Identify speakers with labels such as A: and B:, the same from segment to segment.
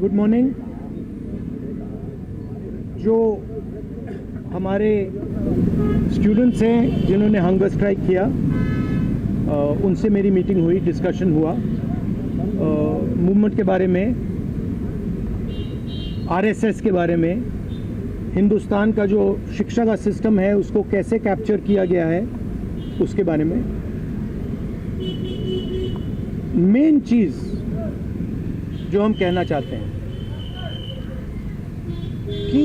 A: Good morning. जो हमारे students हैं जिन्होंने हंगर स्ट्राइक किया, उनसे मेरी मीटिंग हुई, डिस्कशन हुआ मूवमेंट के बारे में, आरएसएस के बारे में, हिंदुस्तान का जो शिक्षा का सिस्टम है उसको कैसे कैप्चर किया गया है उसके बारे में। मेन चीज़ जो हम कहना चाहते हैं कि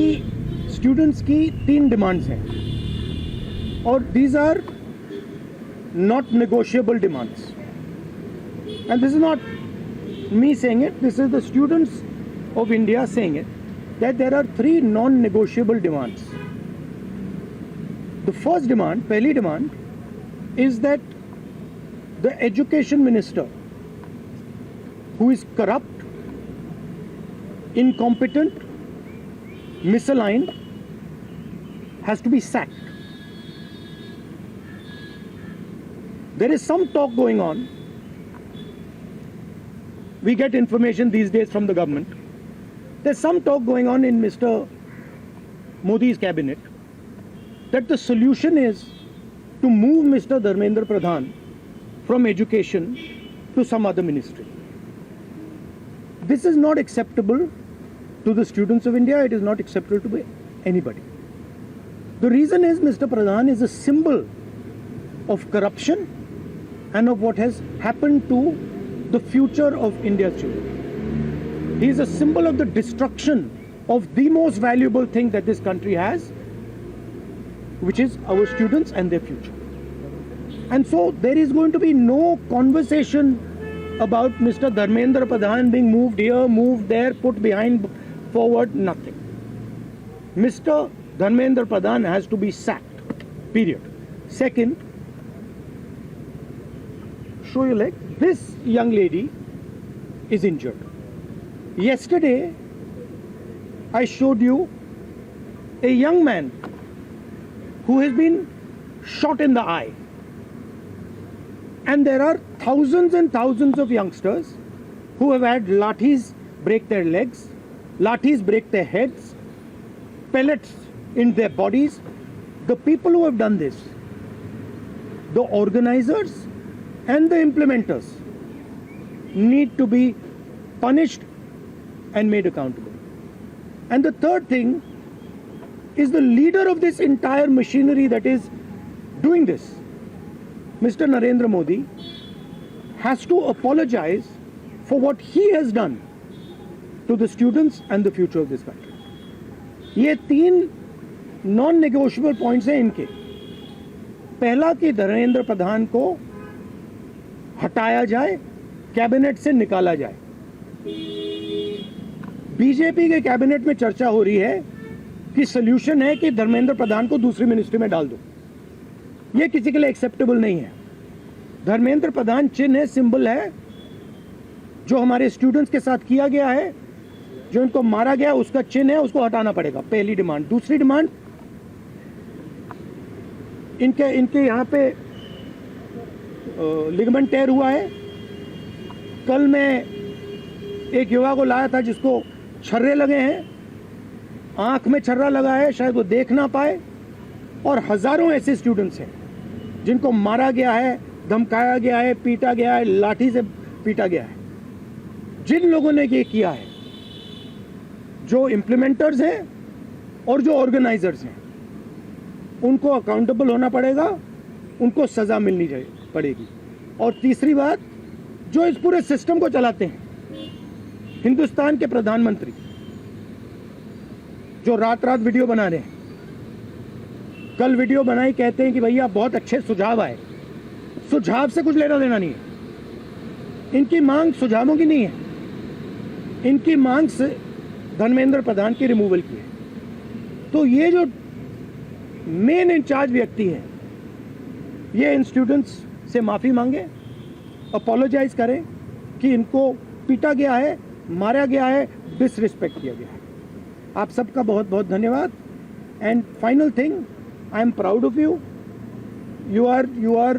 A: स्टूडेंट्स की 3 डिमांड्स हैं और these are not negotiable demands, and this is not me saying it, this is the students of India saying it, that there are 3 non-negotiable demands. The first demand, pehli demand, is that the education minister, who is corrupt, incompetent, misaligned, has to be sacked. There is some talk going on. We get information these days from the government. There's some talk going on in Mr. Modi's cabinet that the solution is to move Mr. Dharmendra Pradhan from education to some other ministry. This is not acceptable to the students of India. It is not acceptable to anybody. The reason is Mr. Pradhan is a symbol of corruption and of what has happened to the future of India's children. He is a symbol of the destruction of the most valuable thing that this country has, which is our students and their future. And so there is going to be no conversation about Mr. Dharmendra Pradhan being moved here, moved there, put behind, forward, nothing. Mr. Dharmendra Pradhan has to be sacked, period. Second, show your leg. This young lady is injured. Yesterday, I showed you a young man who has been shot in the eye. And there are thousands and thousands of youngsters who have had lathis break their legs, lathis break their heads, pellets in their bodies. The people who have done this, the organizers and the implementers, need to be punished and made accountable. And the third thing is the leader of this entire machinery that is doing this, Mr. Narendra Modi, has to apologize for what he has done to the students and the future of this country. ये 3 non-negotiable points हैं इनके। पहला कि धर्मेंद्र प्रधान को हटाया जाए, cabinet से निकाला जाए। बीजेपी के कैबिनेट में चर्चा हो रही है कि सॉल्यूशन है कि धर्मेंद्र प्रधान को दूसरी मिनिस्ट्री में डाल दो। ये किसी के लिए एक्सेप्टेबल नहीं है। धर्मेंद्र प्रधान चिन्ह है, सिंबल है, जो हमारे स्टूडेंट्स के साथ किया गया है, जो इनको मारा गया उसका चिन्ह है, उसको हटाना पड़ेगा, पहली डिमांड। दूसरी डिमांड, इनके यहाँ पे लिगामेंट टेयर हुआ है। कल मैं एक युवा को लाया था जिसको छर्रे लगे हैं, आंख में छर्रा लगा है, शायद वो देख ना पाए, और हजारों ऐसे स्टूडेंट्स हैं जिनको मारा गया है, धमकाया गया है, पीटा गया है, लाठी से पीटा गया है। जिन लोगों ने ये किया है, जो इम्प्लीमेंटर्स हैं और जो ऑर्गेनाइजर्स हैं, उनको अकाउंटेबल होना पड़ेगा, उनको सजा मिलनी पड़ेगी। और तीसरी बात, जो इस पूरे सिस्टम को चलाते हैं, हिंदुस्तान के प्रधानमंत्री, जो रात रात वीडियो बना रहे हैं, कल वीडियो बनाई, कहते हैं कि भैया बहुत अच्छे सुझाव आए। सुझाव से कुछ लेना देना नहीं है। इनकी मांग सुझावों की नहीं है, इनकी मांग से धर्मेंद्र प्रधान की रिमूवल की है। तो ये जो मेन इंचार्ज व्यक्ति है, ये इन स्टूडेंट्स से माफ़ी मांगे, अपोलोजाइज करें कि इनको पीटा गया है, मारा गया है, डिसरिस्पेक्ट किया गया है। आप सबका बहुत बहुत धन्यवाद। And final thing, I am proud of you. You are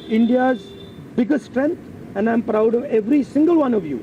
A: India's biggest strength, and I'm proud of every single one of you.